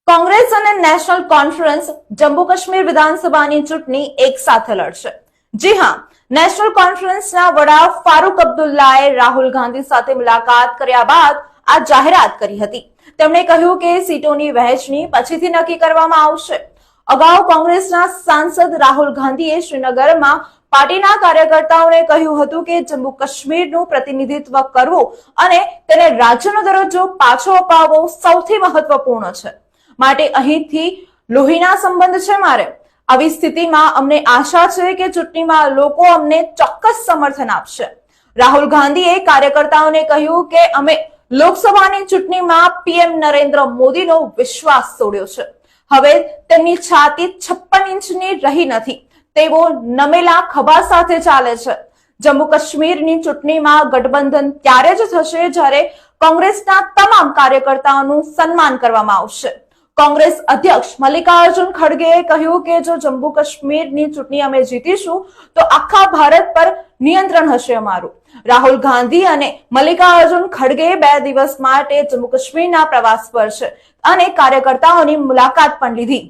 કોંગ્રેસ અને national conference Jammu Kashmir વિધાનસભાની ચૂંટણી એક સાથે લડશે। જી હા, નેશનલ કોન્ફરન્સના વડા ફારૂક અબ્દુલ્લાએ રાહુલ ગાંધી સાથે મુલાકાત કર્યા બાદ આ જાહેરાત કરી હતી। તેમણે કહ્યું કે સીટોની વહેંચણી પછીથી નક્કી કરવામાં આવશે। અગાઉ કોંગ્રેસના સાંસદ રાહુલ ગાંધીએ શ્રીનગરમાં પાર્ટીના કાર્યકર્તાઓને કહ્યું હતું કે જમ્મુ કાશ્મીરનું પ્રતિનિધિત્વ કરવું અને તેને રાજ્યનો દરજ્જો પાછો અપાવવો સૌથી મહત્વપૂર્ણ છે, માટે અહીંથી લોહીના સંબંધ છે મારે। આવી સ્થિતિમાં અમને આશા છે કે ચૂંટણીમાં લોકો અમને ચોક્કસ સમર્થન આપશે। રાહુલ ગાંધીએ કાર્યકર્તાઓને કહ્યું કે અમે લોકસભાની ચૂંટણીમાં પીએમ નરેન્દ્ર મોદીનો વિશ્વાસ તોડ્યો છે। હવે તેમની છાતી 56 ઇંચની રહી નથી, તેઓ નમેલા ખભા સાથે ચાલે છે। જમ્મુ કાશ્મીરની ચૂંટણીમાં ગઠબંધન ત્યારે જ થશે જ્યારે કોંગ્રેસના તમામ કાર્યકર્તાઓનું સન્માન કરવામાં આવશે। કોંગ્રેસ અધ્યક્ષ મલ્લિકાર્જુન ખડગેએ કહ્યું કે જો જમ્મુ કાશ્મીરની ચૂંટણી અમે જીતીશું તો આખા ભારત પર નિયંત્રણ હશે અમારું। રાહુલ ગાંધી અને મલ્લિકાર્જુન ખડગે 2 દિવસ માટે જમ્મુ કાશ્મીરના પ્રવાસ પર છે અને કાર્યકર્તાઓની મુલાકાત પણ લીધી।